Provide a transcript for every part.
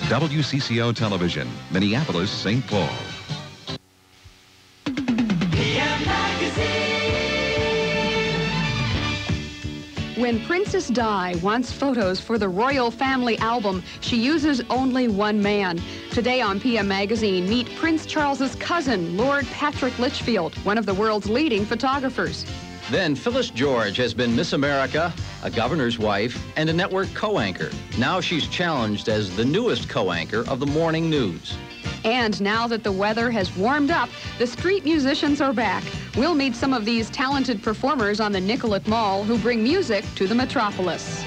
WCCO Television, Minneapolis, St. Paul. PM Magazine. When Princess Di wants photos for the royal family album, she uses only one man. Today on PM Magazine, meet Prince Charles's cousin, Lord Patrick Litchfield, one of the world's leading photographers. Then Phyllis George has been Miss America, a governor's wife, and a network co-anchor. Now she's challenged as the newest co-anchor of the morning news. And now that the weather has warmed up, the street musicians are back. We'll meet some of these talented performers on the Nicollet Mall who bring music to the metropolis.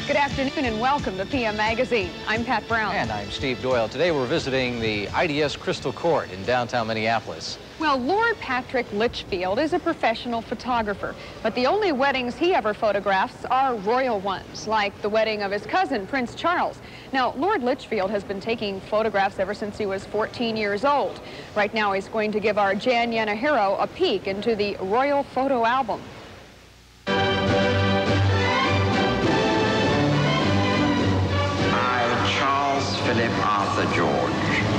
Good afternoon and welcome to PM Magazine. I'm Pat Brown. And I'm Steve Doyle. Today we're visiting the IDS Crystal Court in downtown Minneapolis. Well, Lord Patrick Litchfield is a professional photographer, but the only weddings he ever photographs are royal ones, like the wedding of his cousin, Prince Charles. Now, Lord Litchfield has been taking photographs ever since he was 14 years old. Right now, he's going to give our Jan Yanahiro a peek into the royal photo album. I, Charles Philip Arthur George.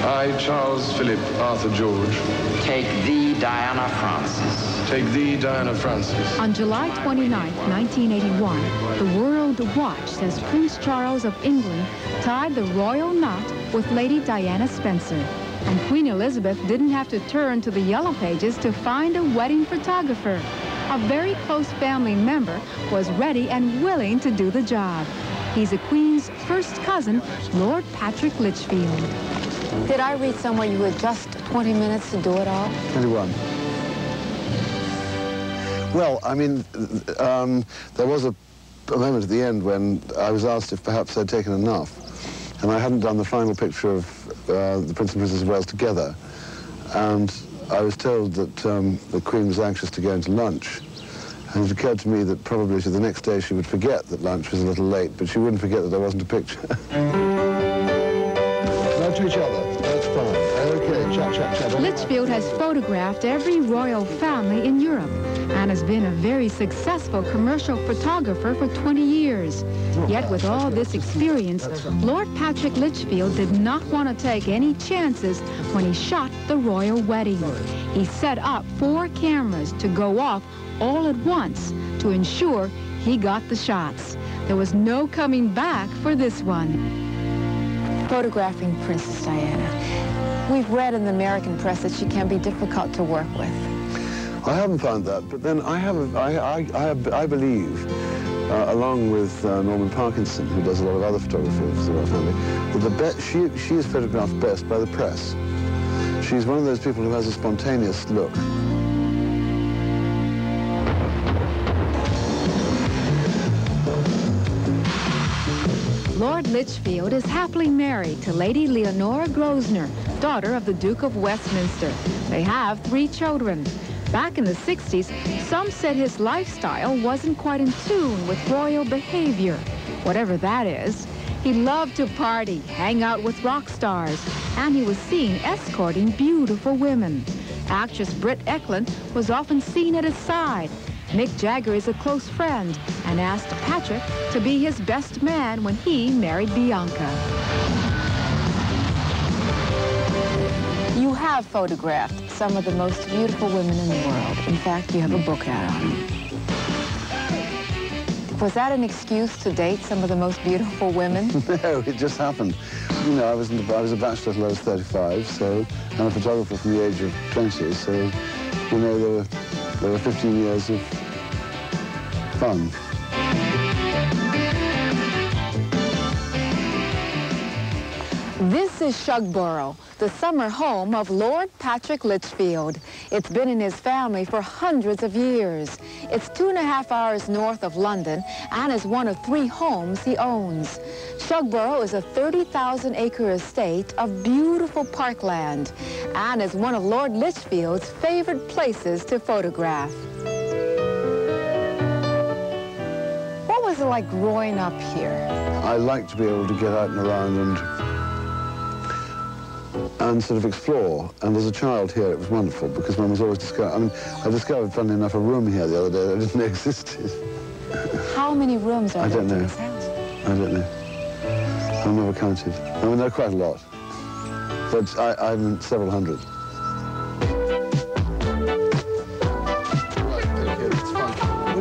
I, Charles Philip Arthur George. Take thee, Diana Frances. Take thee, Diana Frances. On July 29, 1981, the world watched as Prince Charles of England tied the royal knot with Lady Diana Spencer. And Queen Elizabeth didn't have to turn to the Yellow Pages to find a wedding photographer. A very close family member was ready and willing to do the job. He's the Queen's first cousin, Lord Patrick Litchfield. Did I read somewhere you had just 20 minutes to do it all? 21. Well, I mean, there was a moment at the end when I was asked if perhaps I'd taken enough, and I hadn't done the final picture of the Prince and Princess of Wales together, and I was told that the Queen was anxious to go into lunch, and it occurred to me that probably the next day she would forget that lunch was a little late, but she wouldn't forget that there wasn't a picture. Now to each other. That's fine. Okay, chat. Litchfield has photographed every royal family in Europe and has been a very successful commercial photographer for 20 years. Yet with all this experience, Lord Patrick Litchfield did not want to take any chances when he shot the royal wedding. He set up 4 cameras to go off all at once to ensure he got the shots. There was no coming back for this one. Photographing Princess Diana. We've read in the American press that she can be difficult to work with. I haven't found that, but then I believe, along with Norman Parkinson, who does a lot of other photography of the royal family, that she is photographed best by the press. She's one of those people who has a spontaneous look. Lord Litchfield is happily married to Lady Leonora Grosvenor, daughter of the Duke of Westminster. They have 3 children. Back in the 60s, some said his lifestyle wasn't quite in tune with royal behavior. Whatever that is, he loved to party, hang out with rock stars, and he was seen escorting beautiful women. Actress Britt Eklund was often seen at his side. Mick Jagger is a close friend and asked Patrick to be his best man when he married Bianca. You have photographed some of the most beautiful women in the world. In fact, you have a book out on them. Was that an excuse to date some of the most beautiful women? No, it just happened. You know, I was a bachelor till I was 35, so I'm a photographer from the age of 20, so, you know, there were 15 years of fun. This is Shugborough, the summer home of Lord Patrick Litchfield. It's been in his family for hundreds of years. It's 2.5 hours north of London and is one of 3 homes he owns. Shugborough is a 30,000-acre estate of beautiful parkland and is one of Lord Litchfield's favorite places to photograph. What was it like growing up here? I like to be able to get out and around and sort of explore. And as a child here, it was wonderful because one was always discovering. I discovered, funnily enough, a room here the other day that I didn't know existed. How many rooms are there in this house? I don't know. I've never counted. I mean, there are quite a lot. But I'm several hundred.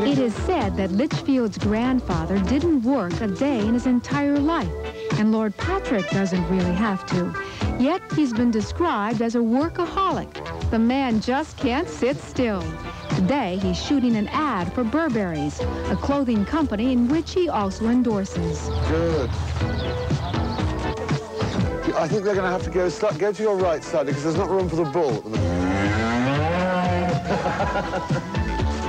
It is said that Litchfield's grandfather didn't work a day in his entire life, and Lord Patrick doesn't really have to. Yet he's been described as a workaholic. The man just can't sit still. Today, he's shooting an ad for Burberry's, a clothing company in which he also endorses. Good. I think they're going to have to go to your right side because there's not room for the bull at the moment.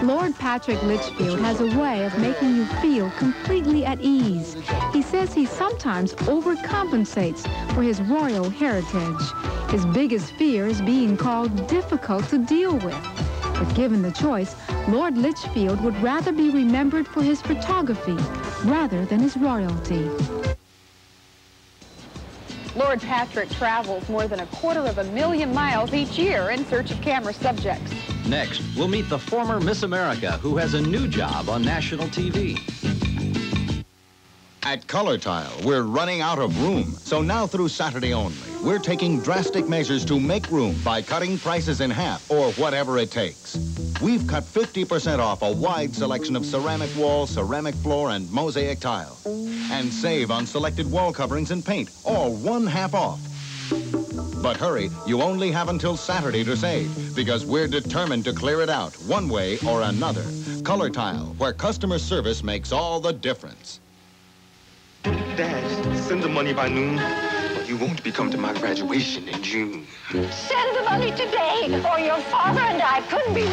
Lord Patrick Litchfield has a way of making you feel completely at ease. He says he sometimes overcompensates for his royal heritage. His biggest fear is being called difficult to deal with. If given the choice, Lord Litchfield would rather be remembered for his photography rather than his royalty. Lord Patrick travels more than 250,000 miles each year in search of camera subjects. Next, we'll meet the former Miss America who has a new job on national TV. At Color Tile, we're running out of room. So now through Saturday only, we're taking drastic measures to make room by cutting prices in half or whatever it takes. We've cut 50% off a wide selection of ceramic wall, ceramic floor, and mosaic tile. And save on selected wall coverings and paint, all 1/2 off. But hurry, you only have until Saturday to save, because we're determined to clear it out one way or another. Color Tile, where customer service makes all the difference. Dad, send the money by noon, or you won't be coming to my graduation in June. Send the money today, or your father and I couldn't be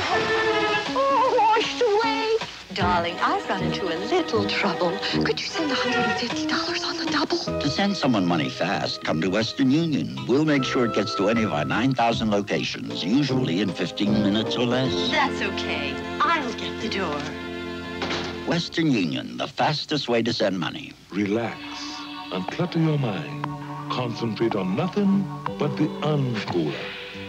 washed away. Darling, I've run into a little trouble. Could you send $150 on the double? To send someone money fast, come to Western Union. We'll make sure it gets to any of our 9,000 locations, usually in 15 minutes or less. That's okay. I'll get the door. Western Union, the fastest way to send money. Relax. Unclutter your mind. Concentrate on nothing but the uncooler.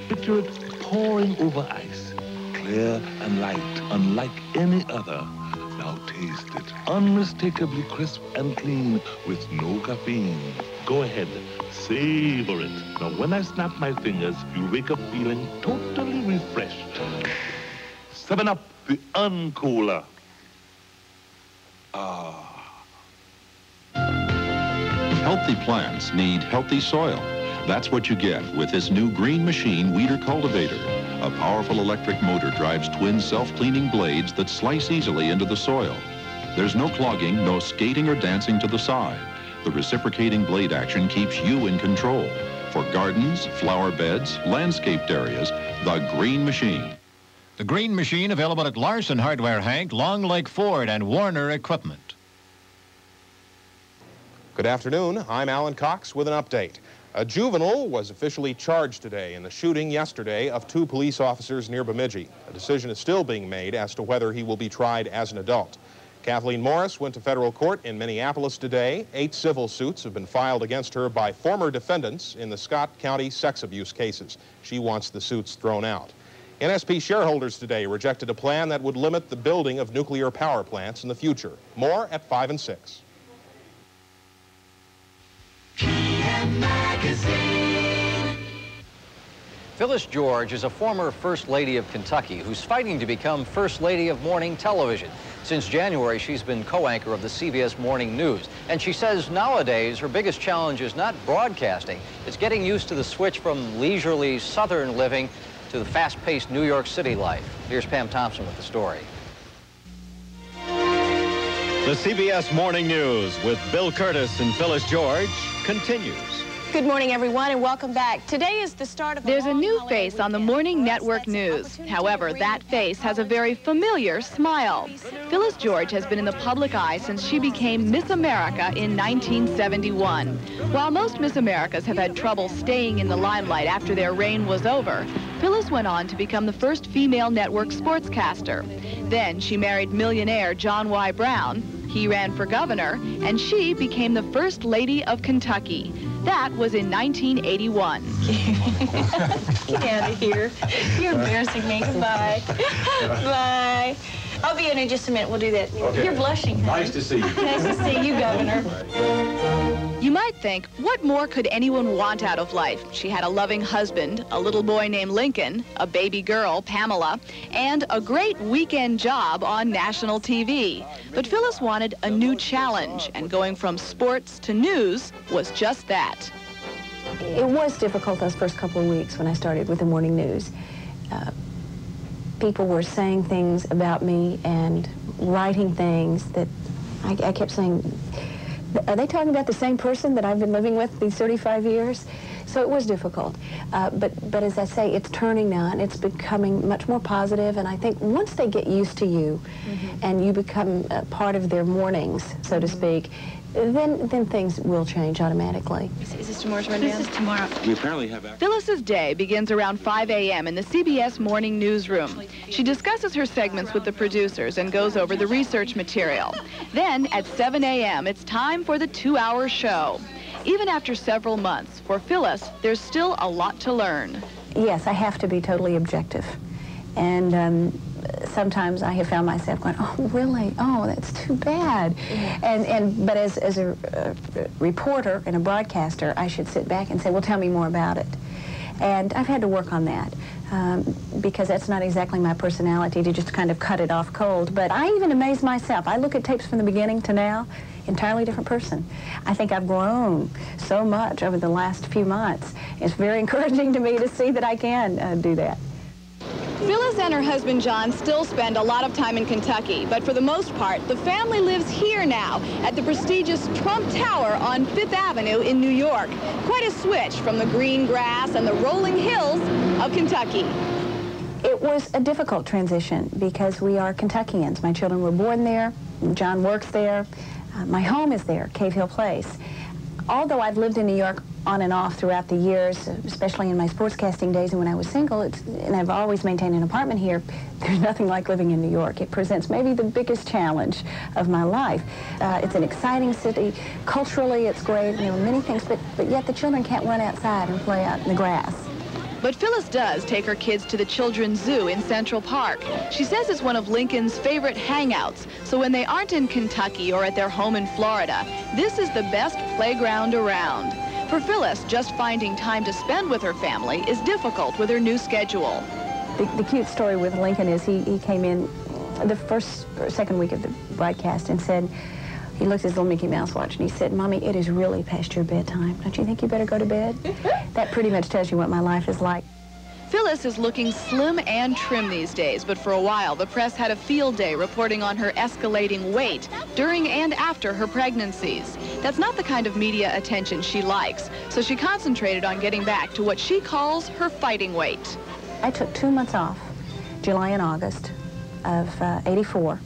Picture it pouring over ice. Clear and light, unlike any other. Now taste it. Unmistakably crisp and clean with no caffeine. Go ahead, savor it. Now when I snap my fingers, you'll wake up feeling totally refreshed. 7-Up, the uncooler. Healthy plants need healthy soil. That's what you get with this new Green Machine Weeder Cultivator. A powerful electric motor drives twin self-cleaning blades that slice easily into the soil. There's no clogging, no skating or dancing to the side. The reciprocating blade action keeps you in control. For gardens, flower beds, landscaped areas, the Green Machine. The Green Machine available at Larson Hardware, Hank, Long Lake Ford, and Warner Equipment. Good afternoon. I'm Alan Cox with an update. A juvenile was officially charged today in the shooting yesterday of 2 police officers near Bemidji. A decision is still being made as to whether he will be tried as an adult. Kathleen Morris went to federal court in Minneapolis today. 8 civil suits have been filed against her by former defendants in the Scott County sex abuse cases. She wants the suits thrown out. NSP shareholders today rejected a plan that would limit the building of nuclear power plants in the future. More at 5 and 6. PM Magazine. Phyllis George is a former First Lady of Kentucky who's fighting to become First Lady of morning television. Since January, she's been co-anchor of the CBS Morning News. And she says nowadays her biggest challenge is not broadcasting, it's getting used to the switch from leisurely Southern living to the fast-paced New York City life. Here's Pam Thompson with the story. The CBS Morning News with Bill Curtis and Phyllis George continues. Good morning, everyone, and welcome back. Today is the start of There's a new face on the Morning Network News. However, that face has a very familiar smile. Phyllis George has been in the public eye since she became Miss America in 1971. While most Miss Americas have had trouble staying in the limelight after their reign was over, Phyllis went on to become the first female network sportscaster. Then she married millionaire John Y. Brown. He ran for governor, and she became the First Lady of Kentucky. That was in 1981. Get out of here. You're embarrassing me. Goodbye. Bye. I'll be in just a minute. We'll do that. Okay. You're blushing, honey. Nice to see you. Nice to see you, Governor. You might think, what more could anyone want out of life? She had a loving husband, a little boy named Lincoln, a baby girl, Pamela, and a great weekend job on national TV. But Phyllis wanted a new challenge, and going from sports to news was just that. It was difficult those first couple of weeks when I started with the morning news. People were saying things about me and writing things that I kept saying, are they talking about the same person that I've been living with these 35 years? So it was difficult. But as I say, it's turning now, and it's becoming much more positive. And I think once they get used to you and you become part of their mornings, so to speak, then things will change automatically. Is this tomorrow's rundown? This is tomorrow. We apparently have... Phyllis's day begins around 5 a.m. in the CBS Morning Newsroom. She discusses her segments with the producers and goes over the research material. Then, at 7 a.m., it's time for the 2-hour show. Even after several months, for Phyllis, there's still a lot to learn. Yes, I have to be totally objective. And sometimes I have found myself going, oh, really? Oh, that's too bad. But as a reporter and a broadcaster, I should sit back and say, well, tell me more about it. And I've had to work on that because that's not exactly my personality to just kind of cut it off cold. But I even amaze myself. I look at tapes from the beginning to now, entirely different person. I think I've grown so much over the last few months. It's very encouraging to me to see that I can do that. Phyllis and her husband John still spend a lot of time in Kentucky, but for the most part, the family lives here now at the prestigious Trump Tower on 5th Avenue in New York. Quite a switch from the green grass and the rolling hills of Kentucky. It was a difficult transition because we are Kentuckians. My children were born there. John works there. My home is there, Cave Hill Place. Although I've lived in New York on and off throughout the years, especially in my sportscasting days and when I was single, and I've always maintained an apartment here, there's nothing like living in New York. It presents maybe the biggest challenge of my life. It's an exciting city. Culturally, it's great, you know, many things, but yet the children can't run outside and play out in the grass. But Phyllis does take her kids to the Children's Zoo in Central Park. She says it's one of Lincoln's favorite hangouts, so when they aren't in Kentucky or at their home in Florida, this is the best playground around. For Phyllis, just finding time to spend with her family is difficult with her new schedule. The cute story with Lincoln is he came in the first or second week of the broadcast and said, he looked at his little Mickey Mouse watch and he said, Mommy, it is really past your bedtime. Don't you think you better go to bed? That pretty much tells you what my life is like. Phyllis is looking slim and trim these days, but for a while the press had a field day reporting on her escalating weight during and after her pregnancies. That's not the kind of media attention she likes, so she concentrated on getting back to what she calls her fighting weight. I took 2 months off, July and August of '84,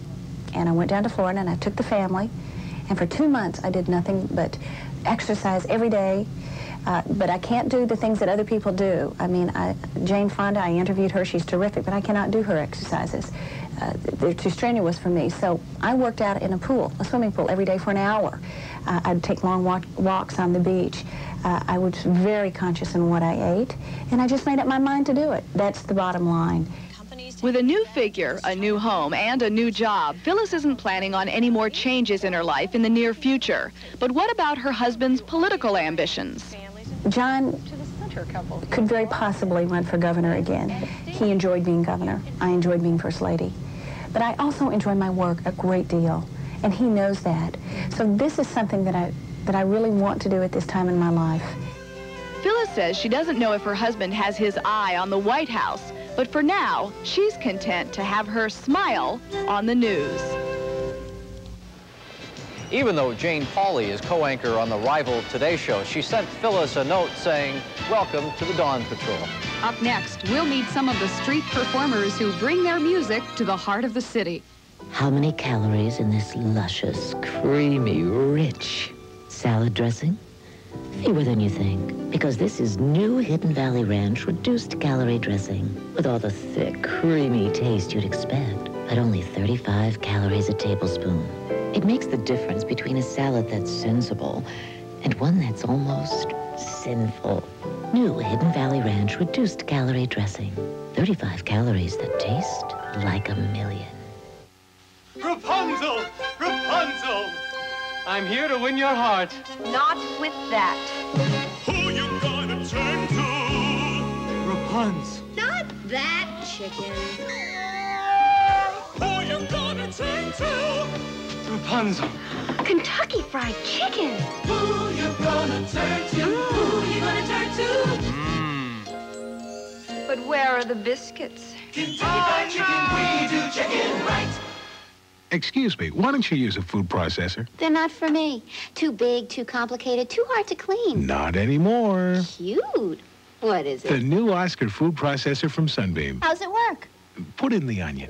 and I went down to Florida and I took the family, and for 2 months I did nothing but exercise every day. But I can't do the things that other people do. I mean, Jane Fonda, I interviewed her. She's terrific, but I cannot do her exercises. They're too strenuous for me. So I worked out in a pool, a swimming pool, every day for an hour. I'd take long walks on the beach. I was very conscious in what I ate, and I just made up my mind to do it. That's the bottom line. With a new figure, a new home, and a new job, Phyllis isn't planning on any more changes in her life in the near future. But what about her husband's political ambitions? John could very possibly run for governor again. He enjoyed being governor. I enjoyed being first lady. But I also enjoy my work a great deal, and he knows that. So this is something that I really want to do at this time in my life. Phyllis says she doesn't know if her husband has his eye on the White House, but for now, she's content to have her smile on the news. Even though Jane Pauley is co-anchor on the rival Today Show, she sent Phyllis a note saying, welcome to the Dawn Patrol. Up next, we'll meet some of the street performers who bring their music to the heart of the city. How many calories in this luscious, creamy, rich salad dressing? Fewer than you think, because this is new Hidden Valley Ranch reduced calorie dressing with all the thick, creamy taste you'd expect, but only 35 calories a tablespoon. It makes the difference between a salad that's sensible and one that's almost sinful. New Hidden Valley Ranch reduced calorie dressing. 35 calories that taste like a million. Rapunzel! Rapunzel! I'm here to win your heart. Not with that. Who you gonna turn to? Rapunzel. Not that chicken. Who you gonna turn to? Rapunzel. Kentucky Fried Chicken. Who you gonna turn to? Who you gonna turn to? But where are the biscuits? Kentucky Fried Chicken, we do chicken right. Excuse me, why don't you use a food processor? They're not for me. Too big, too complicated, too hard to clean. Not anymore. Cute. What is it? The new Oscar food processor from Sunbeam. How's it work? Put in the onion.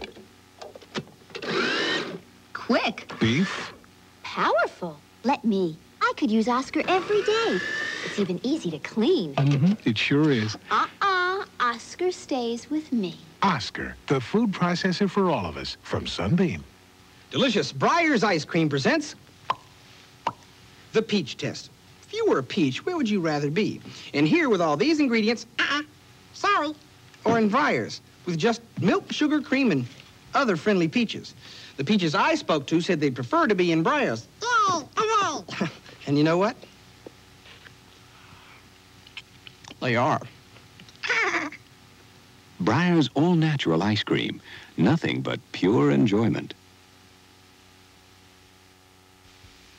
Quick. Beef. Powerful. Let me. I could use Oscar every day. It's even easy to clean. It sure is. Oscar stays with me. Oscar, the food processor for all of us, from Sunbeam. Delicious Breyer's Ice Cream presents the Peach Test. If you were a peach, where would you rather be? In here with all these ingredients, sorry. Or in Breyer's with just milk, sugar, cream, and other friendly peaches. The peaches I spoke to said they'd prefer to be in Breyer's. Yay! Hooray! And you know what? They are. Breyer's all-natural ice cream. Nothing but pure enjoyment.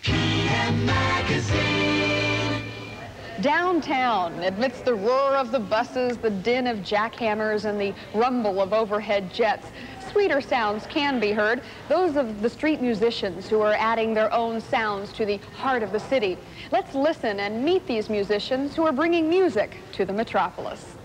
PM Magazine. Downtown, amidst the roar of the buses, the din of jackhammers, and the rumble of overhead jets, sweeter sounds can be heard, those of the street musicians who are adding their own sounds to the heart of the city. Let's listen and meet these musicians who are bringing music to the metropolis.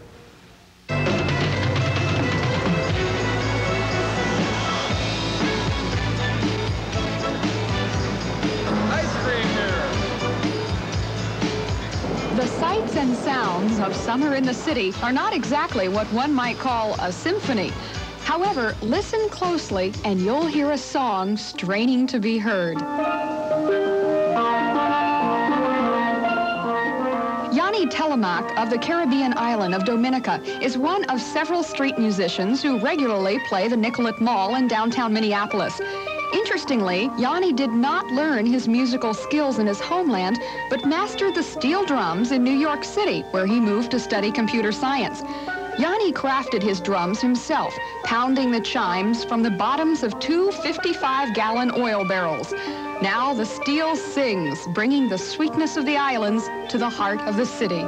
The sights and sounds of summer in the city are not exactly what one might call a symphony. However, listen closely and you'll hear a song straining to be heard. Yanni Telemac of the Caribbean island of Dominica is one of several street musicians who regularly play the Nicollet Mall in downtown Minneapolis. Interestingly, Yanni did not learn his musical skills in his homeland, but mastered the steel drums in New York City, where he moved to study computer science. Yanni crafted his drums himself, pounding the chimes from the bottoms of two 55-gallon oil barrels. Now the steel sings, bringing the sweetness of the islands to the heart of the city.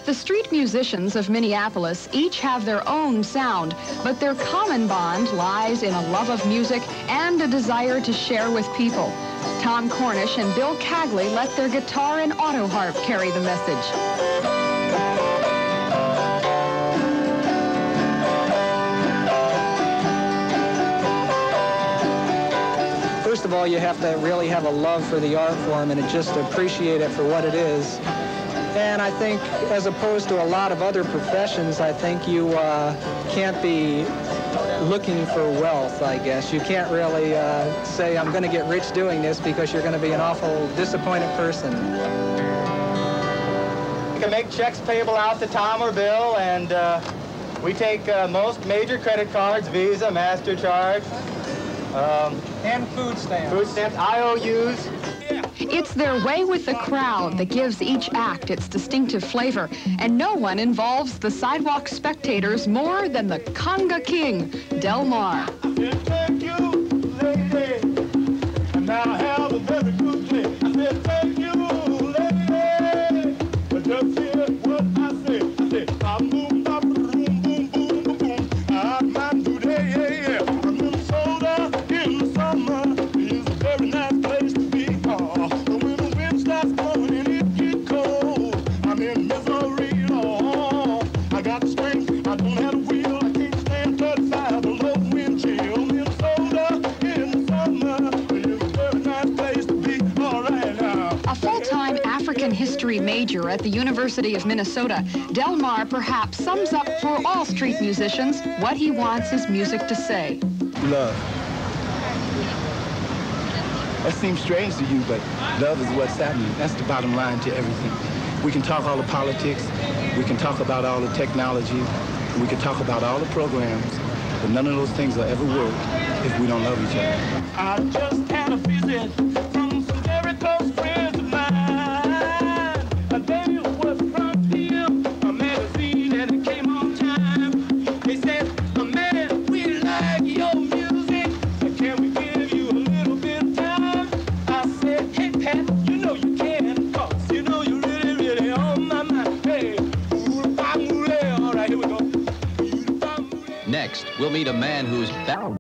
The street musicians of Minneapolis each have their own sound, but their common bond lies in a love of music and a desire to share with people. Tom Cornish and Bill Cagley let their guitar and auto harp carry the message. First of all, you have to really have a love for the art form and just appreciate it for what it is. And I think, as opposed to a lot of other professions, I think you can't be looking for wealth, I guess. You can't really say, I'm going to get rich doing this, because you're going to be an awful disappointed person. You can make checks payable out to Tom or Bill, and we take most major credit cards, Visa, MasterCard. And food stamps. Food stamps, IOUs. It's their way with the crowd that gives each act its distinctive flavor, and no one involves the sidewalk spectators more than the conga king, Del Mar. Thank you, lady. And now I have a very good day. I said, thank you, lady. But just hear what I say. I said, I'm boom, boom, boom, boom, boom, boom. I'm man today, yeah, yeah. I'm Minnesota in the summer. It's a very nice place to be. When the wind starts blowing and it gets cold, I'm in misery, oh. I got the strength, I don't have a wheel, I can't stand 35 below wind chill. Minnesota in the summer is a very nice place to be. All right now. A full-time African history major at the University of Minnesota, Del Mar perhaps sums up for all street musicians what he wants his music to say. Love. That seems strange to you, but love is what's happening. That's the bottom line to everything. We can talk all the politics, we can talk about all the technology, we can talk about all the programs, but none of those things will ever work if we don't love each other. I just had a visit from some very close friends of mine. They was from PM Magazine and it came on time. They said, man, we like your music. Can we give you a little bit of time? I said, hey, Pat, you know you can, cause you know you really, really on my mind. Hey, all right, here we go. Next, we'll meet a man who's bound